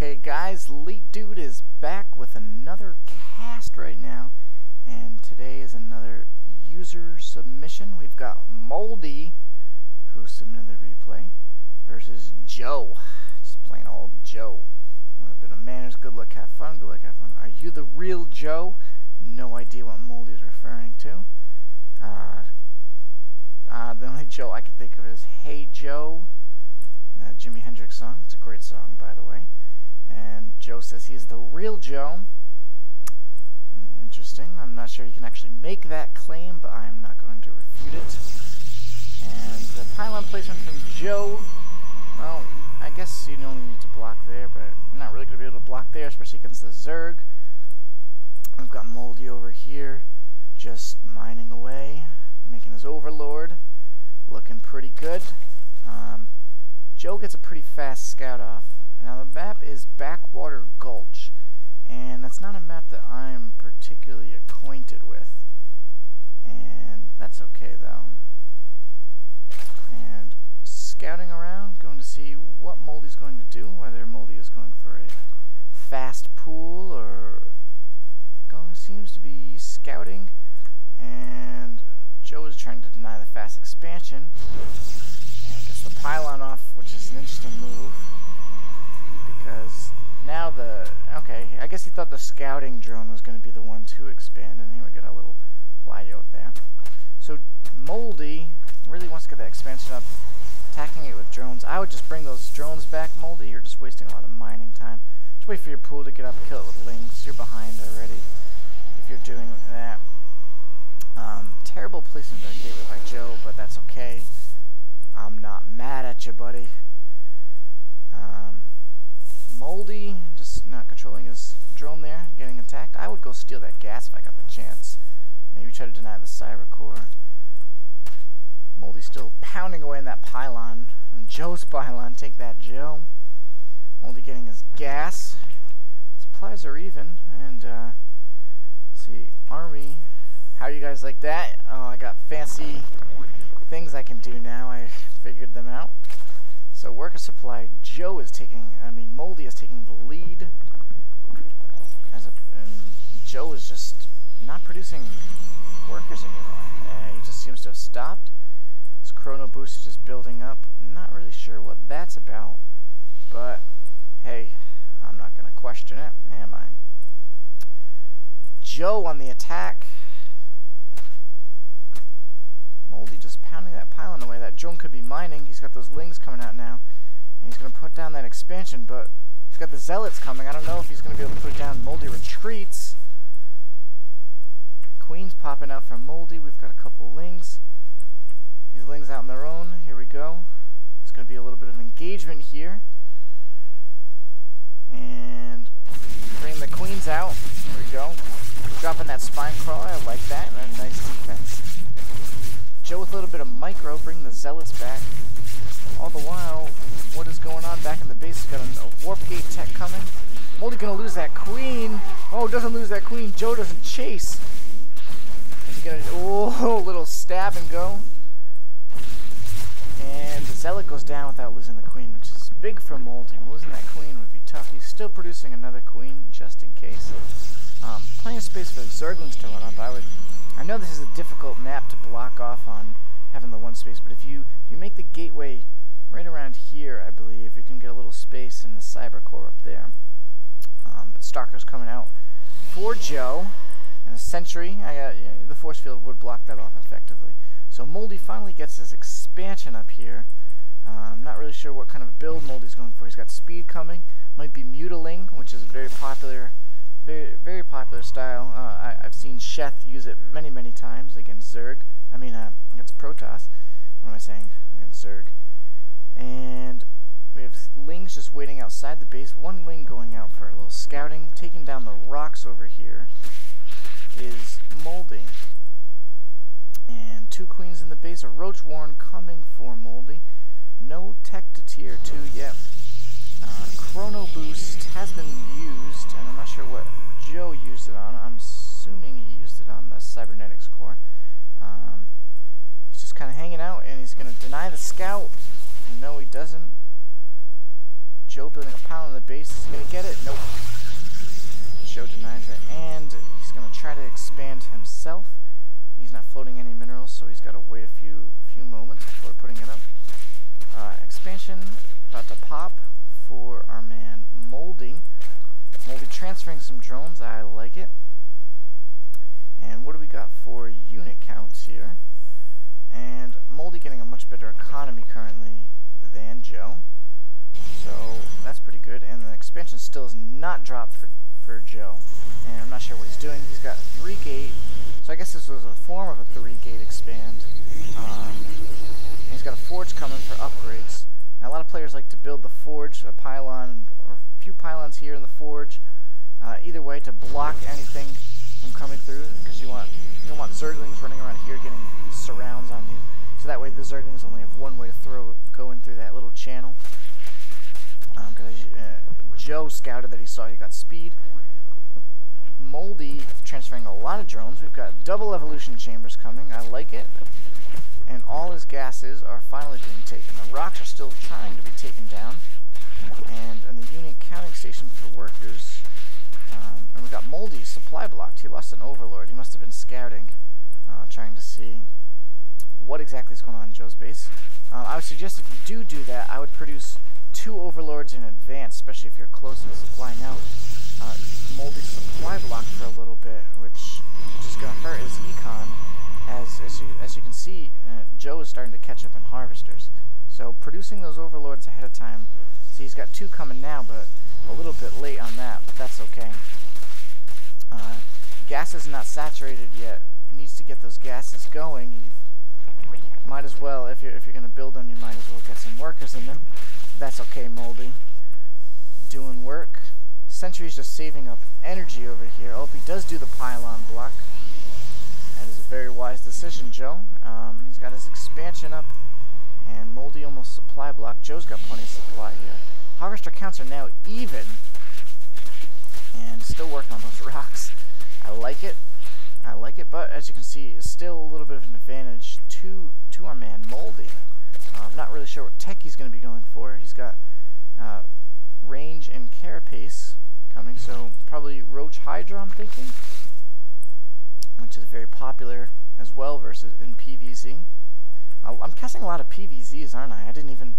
Okay guys, LeeTDooD is back with another cast right now, and today is another user submission. We've got Moldy, who submitted the replay, versus Joe. Just plain old Joe. A bit of manners, good luck, have fun, good luck, have fun. Are you the real Joe? No idea what Moldy is referring to. The only Joe I can think of is Hey Joe, that Jimi Hendrix song. It's a great song, by the way. And Joe says he's the real Joe. Interesting. I'm not sure you can actually make that claim, but I'm not going to refute it. And the pylon placement from Joe, well, I guess you only need to block there, but I'm not really going to be able to block there, especially against the Zerg. We've got Moldy over here, just mining away, making his Overlord, looking pretty good. Joe gets a pretty fast scout off. Now the map is Backwater Gulch, and that's not a map that I'm particularly acquainted with, and that's okay though. And scouting around, going to see what Moldy's going to do, whether Moldy is going for a fast pool or seems to be scouting, and Joe is trying to deny the fast expansion and gets the pylon off, which is an interesting move. Because now I guess he thought the scouting drone was going to be the one to expand, and here we got a little flyout there. So Moldy really wants to get that expansion up, attacking it with drones. I would just bring those drones back, Moldy. You're just wasting a lot of mining time. Just wait for your pool to get up, kill it with lings. You're behind already if you're doing that. Terrible placement by Joe, but that's okay. I'm not mad at you, buddy. Moldy just not controlling his drone there, getting attacked. I would go steal that gas if I got the chance. Maybe try to deny the cyber core. Moldy still pounding away in that pylon. And Joe's pylon, take that, Joe. Moldy getting his gas. Supplies are even, and let's see, army. How you guys like that? Oh, I got fancy things I can do now. I figured them out. So worker supply, Moldy is taking the lead, and Joe is just not producing workers anymore. He just seems to have stopped. His chrono boost is just building up. Not really sure what that's about, but hey, I'm not going to question it, am I? Joe on the attack. Moldy just pounding that pylon away. That drone could be mining. He's got those lings coming out now, and he's going to put down that expansion, but he's got the zealots coming. I don't know if he's going to be able to put it down. Moldy retreats. Queen's popping out from Moldy. We've got a couple lings. These lings out on their own. Here we go. There's going to be a little bit of engagement here. And bring the queens out. Here we go. Dropping that spine crawler. I like that. Nice defense. Joe with a little bit of micro, bring the zealots back. All the while, what is going on back in the base? He's got a warp gate tech coming. Moldy gonna lose that queen. Oh, doesn't lose that queen. Joe doesn't chase. Is he gonna? Oh, little stab and go. And the zealot goes down without losing the queen, which is big for Moldy. Losing that queen would be tough. He's still producing another queen just in case. Plenty of space for the Zerglings to run up. I know this is a difficult map to block off on having the one space, but if you make the gateway right around here, I believe, you can get a little space in the cyber core up there. But Stalker's coming out for Joe, and a sentry. The force field would block that off effectively. So Moldy finally gets his expansion up here. I'm not really sure what kind of build Moldy's going for. He's got speed coming. Might be mutiling, which is a very popular style. I've seen Sheth use it many times against Zerg. Against Protoss. What am I saying? Against Zerg. And we have lings just waiting outside the base. One ling going out for a little scouting. Taking down the rocks over here is Moldy. And two queens in the base. A Roach Warren coming for Moldy. No tech to tier 2 yet. Chrono boost has been used, and I'm not sure what Joe used it on. I'm assuming he used it on the cybernetics core. He's just kind of hanging out, and he's going to deny the scout. No, he doesn't. Joe building a pile on the base. Is he going to get it? Nope. Joe denies it, and he's going to try to expand himself. He's not floating any minerals, so he's got to wait a few moments before putting it up. Expansion about to pop for our man Moldy. Moldy transferring some drones. I like it. And what do we got for unit counts here? And Moldy getting a much better economy currently than Joe. So that's pretty good. And the expansion still is not dropped for Joe. And I'm not sure what he's doing. He's got 3 gate. So I guess this was a form of a 3 gate expand. And he's got a forge coming for upgrades. Now a lot of players like to build the forge, a pylon, or a few pylons here in the forge. Either way, to block anything from coming through, because you don't want Zerglings running around here getting surrounds on you. So that way the Zerglings only have one way to go in through that little channel. Joe scouted that he saw you got speed. Moldy transferring a lot of drones. We've got double evolution chambers coming. I like it. And all his gases are finally being taken. The rocks are still trying to be taken down. And the unit counting station for workers. And we got Moldy supply blocked. He lost an overlord. He must have been scouting, trying to see what exactly is going on in Joe's base. I would suggest if you do that, I would produce 2 overlords in advance, especially if you're close to the supply. Now, Moldy supply blocked for a little bit, which is going to hurt his econ. As you can see, Joe is starting to catch up in harvesters. So producing those overlords ahead of time. See, he's got 2 coming now, but a little bit late on that, but that's okay. Gas is not saturated yet. Needs to get those gases going. You might as well, if you're going to build them, you might as well get some workers in them. That's okay, Moldy. Doing work. Sentry's just saving up energy over here. Oh, he does do the pylon block. That is a very wise decision, Joe. He's got his expansion up, and Moldy almost supply block. Joe's got plenty of supply here. Harvester counts are now even, and still working on those rocks. I like it. I like it, but as you can see, it's still a little bit of an advantage to our man Moldy. I'm not really sure what tech he's going to be going for. He's got range and carapace coming, so probably Roach Hydra, I'm thinking, which is very popular as well versus in PvZ. I'm casting a lot of PvZs, aren't I? I didn't even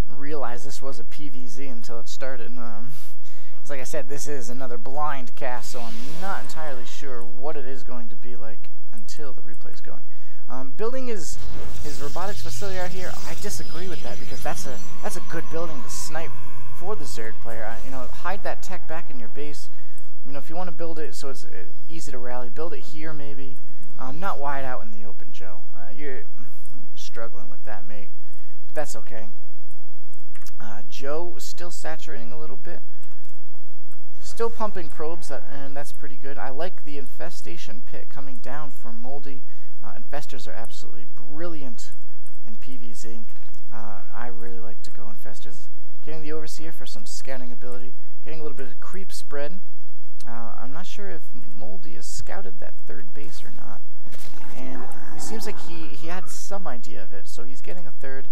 realize this was a PvZ until it started. It's like I said, this is another blind cast, so I'm not entirely sure what it is going to be like until the replay is going. Building his robotics facility out here, I disagree with that, because that's a good building to snipe for the Zerg player. Hide that tech back in your base. If you want to build it so it's easy to rally, build it here maybe. Not wide out in the open, Joe. You're struggling with that, mate. But that's okay. Joe is still saturating a little bit. Still pumping probes, and that's pretty good. I like the infestation pit coming down for Moldy. Infestors are absolutely brilliant in PvZ. I really like to go infestors. Getting the Overseer for some scouting ability. Getting a little bit of creep spread. I'm not sure if Moldy has scouted that 3rd base or not. And it seems like he had some idea of it, so he's getting a 3rd.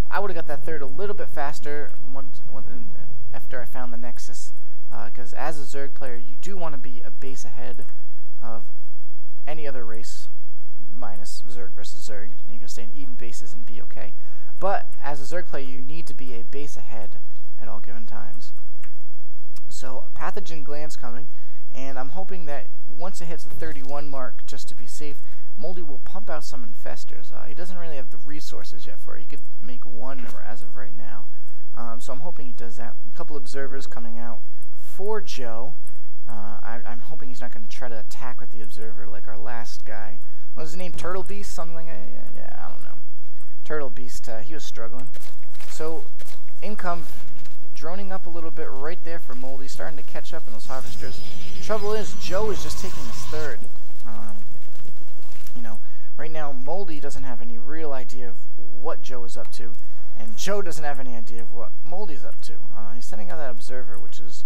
I would have got that 3rd a little bit faster after I found the Nexus. Because as a Zerg player, you do want to be a base ahead of any other race, minus Zerg versus Zerg. You can stay in even bases and be okay. But as a Zerg player, you need to be a base ahead at all given times. So pathogen glands coming, and I'm hoping that once it hits the 31 mark, just to be safe, Moldy will pump out some infestors. He doesn't really have the resources yet for it. He could make 1 as of right now. So I'm hoping he does that. A couple observers coming out for Joe. I'm hoping he's not going to try to attack with the observer like our last guy. What was his name? Turtle Beast? Something like that? Yeah, I don't know. Turtle Beast, he was struggling. So, income droning up a little bit right there for Moldy, starting to catch up in those harvesters. Trouble is, Joe is just taking his 3rd. Right now, Moldy doesn't have any real idea of what Joe is up to, and Joe doesn't have any idea of what Moldy's up to. He's sending out that observer, which is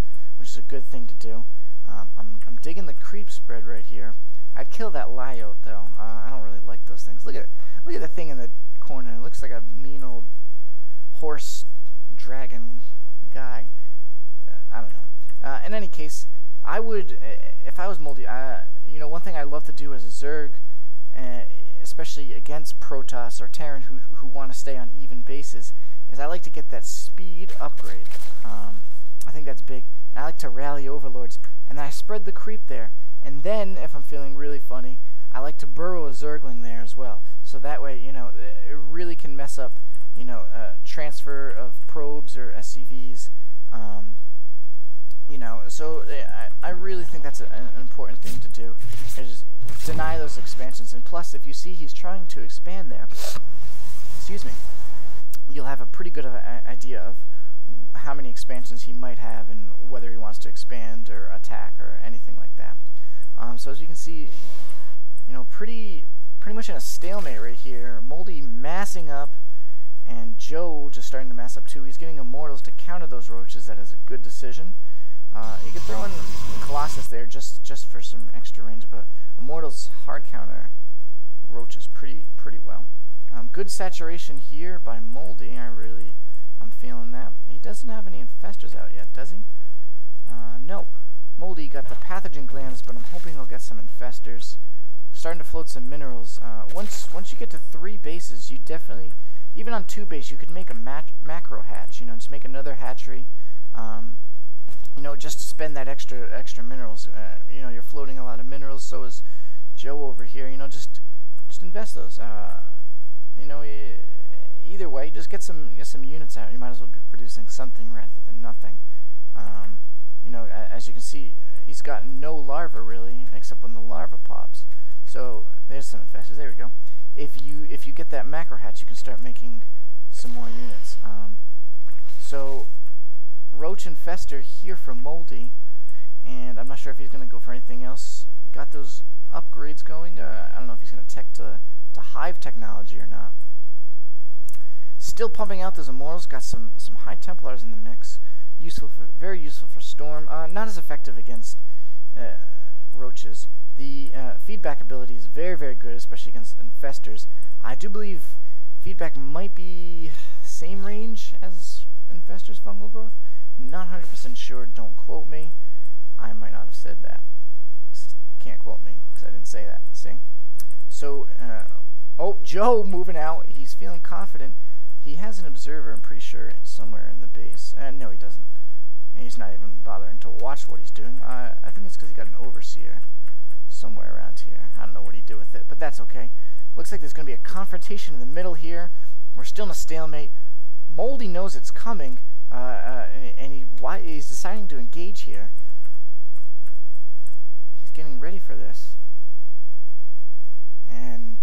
a good thing to do. I'm digging the creep spread right here. I'd kill that Lyot though. I don't really like those things. Look at the thing in the corner. It looks like a mean old horse dragon guy. I don't know. In any case, I would, if I was Moldy, you know, one thing I love to do as a Zerg, especially against Protoss or Terran who want to stay on even bases, is I like to get that speed upgrade. I think that's big. And I like to rally overlords, and then I spread the creep there. And then, if I'm feeling really funny, I like to burrow a Zergling there as well. So that way, you know, it really can mess up, you know, transfer of probes or SCVs. You know, so I really think that's an important thing to do, is deny those expansions. And plus, if you see he's trying to expand there, excuse me, you'll have a pretty good idea of how many expansions he might have and whether he wants to expand or attack or anything like that. So as you can see, you know, pretty much in a stalemate right here. Moldy massing up, and Joe just starting to mass up too. He's getting Immortals to counter those roaches. That is a good decision. You could throw in Colossus there just for some extra range, but Immortals hard counter roaches pretty well. Good saturation here by Moldy. I'm feeling that. He doesn't have any infestors out yet, does he? No. Moldy got the pathogen glands, but I'm hoping he'll get some infestors. Starting to float some minerals. Once you get to 3 bases, you definitely, even on 2 base, you could make a macro hatch. You know, just make another hatchery. You know, just to spend that extra minerals. You know, you're floating a lot of minerals. So is Joe over here. You know, just invest those. You know, either way, just get some units out. You might as well be producing something rather than nothing. You know, as you can see, he's got no larva really, except when the larva pops. So there's some infestors. There we go. If you get that macro hatch, you can start making some more units. So roach infester here from Moldy, and I'm not sure if he's going to go for anything else. Got those upgrades going. I don't know if he's going to tech to hive technology or not. Still pumping out those Immortals. Got some high Templars in the mix. Very useful for Storm. Not as effective against roaches. The feedback ability is very good, especially against infestors. I do believe feedback might be same range as infestors' fungal growth. Not 100% sure. Don't quote me. I might not have said that. Can't quote me because I didn't say that. See? So, oh, Joe moving out. He's feeling confident. He has an observer, I'm pretty sure, somewhere in the base. No, he doesn't. And he's not even bothering to watch what he's doing. I think it's because he got an overseer somewhere around here. I don't know what he did with it, but that's okay. Looks like there's going to be a confrontation in the middle here. We're still in a stalemate. Moldy knows it's coming, and he's deciding to engage here. He's getting ready for this. And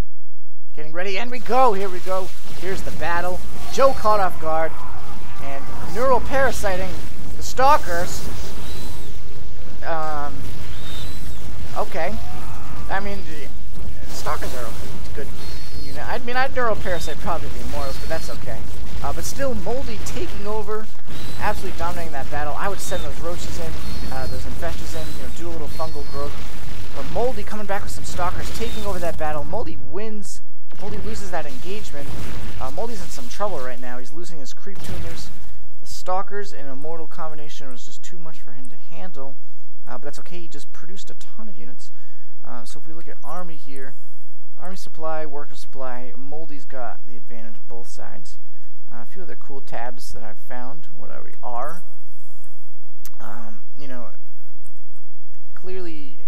getting ready, and we go! Here we go. Here's the battle. Joe caught off guard, and neural parasiting the stalkers. Okay. I mean, the stalkers are a good unit. I mean, I'd neural parasite probably the Immortals, but that's okay. But still, Moldy taking over, absolutely dominating that battle. I would send those roaches in, those infestors in, you know, do a little fungal growth. But Moldy coming back with some stalkers, taking over that battle. Moldy wins. Moldy loses that engagement. Moldy's in some trouble right now. He's losing his creep tuners. The stalkers and Immortal combination was just too much for him to handle. But that's okay. He just produced a ton of units. So if we look at Army here, Army supply, worker supply, Moldy's got the advantage of both sides. A few other cool tabs that I've found, whatever we are. You know, clearly,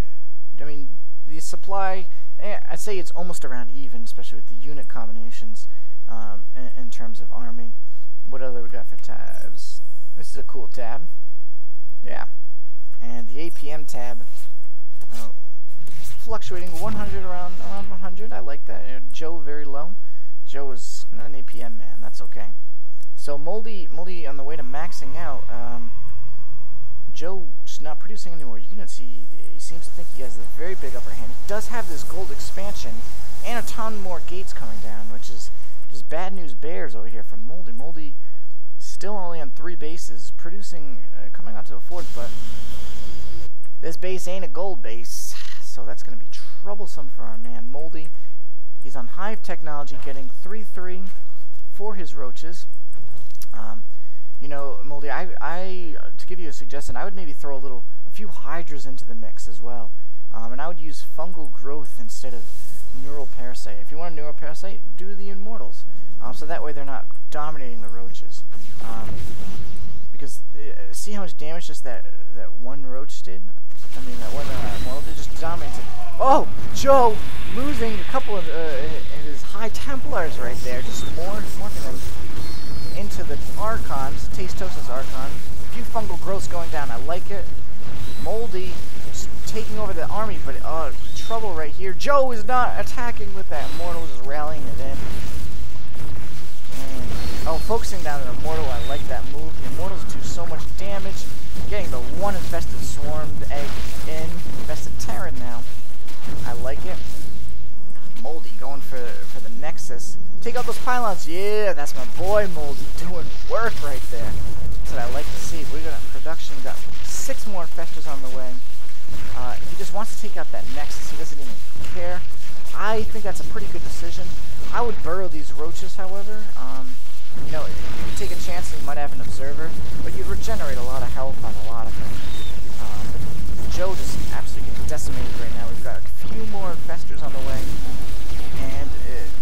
I mean, the supply, I'd say it's almost around even, especially with the unit combinations in terms of Army. What other we got for tabs? This is a cool tab. Yeah. And the APM tab, fluctuating 100 around 100. I like that. Joe very low. Joe is not an APM man. That's okay. So Moldy on the way to maxing out. Joe just not producing anymore. You can see he seems to think he has a very big upper hand. He does have this gold expansion and a ton more gates coming down, which is just bad news bears over here from Moldy. Moldy still only on 3 bases, producing, coming onto a 4th, but this base ain't a gold base, so that's going to be troublesome for our man Moldy. He's on hive technology, getting 3/3 for his roaches. You know, Moldy, I to give you a suggestion, I would maybe throw a few hydras into the mix as well. And I would use fungal growth instead of neural parasite. If you want a neural parasite, do the immortals. So that way they're not dominating the roaches. Because see how much damage just that one roach did? I mean, that one immortal did, just dominated. Oh, Joe losing a couple of his high Templars right there, just morphing them into the Archons, Tastosa's Archon. A few fungal growths going down. I like it. Moldy taking over the army, but trouble right here. Joe is not attacking with that Immortal, just rallying it in. And, focusing down the Immortal, I like that move. The Immortals do so much damage. Getting the one infested swarmed egg in. Infested Terran now. I like it. Moldy going for the Nexus. Take out those pylons. Yeah, that's my boy Moldy doing work right there. That's what I like to see. We got production. Got 6 more infestors on the way. He just wants to take out that Nexus. He doesn't even care. I think that's a pretty good decision. I would burrow these roaches, however. You know, you take a chance and you might have an observer, but you'd regenerate a lot of health on a lot of them. Joe just absolutely getting decimated right now. We've got a few more infestors on the way, and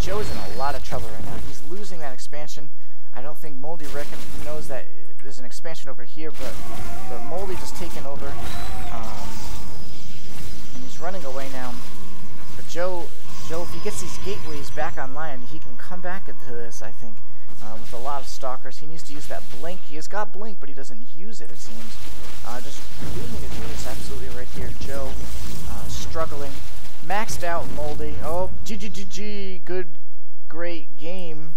Joe's in a lot of trouble right now. He's losing that expansion. I don't think Moldy knows that there's an expansion over here, but Moldy just taken over, and he's running away now. But Joe, if he gets these gateways back online, he can come back into this, I think, with a lot of stalkers. He needs to use that blink. He has got blink, but he doesn't use it seems. Just losing his units absolutely right here. Joe struggling. Maxed out Moldy. Oh, GGGG. Good, great game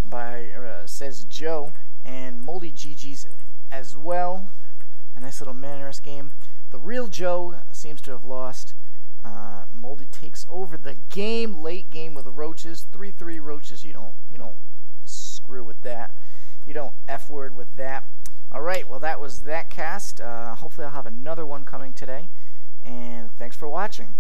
by, says Joe. And Moldy GG's as well. A nice little mannerous game. The real Joe seems to have lost. Moldy takes over the game, late game with the roaches. 3-3 roaches. You don't screw with that. You don't F word with that. Alright, well that was that cast. Hopefully I'll have another one coming today. And thanks for watching.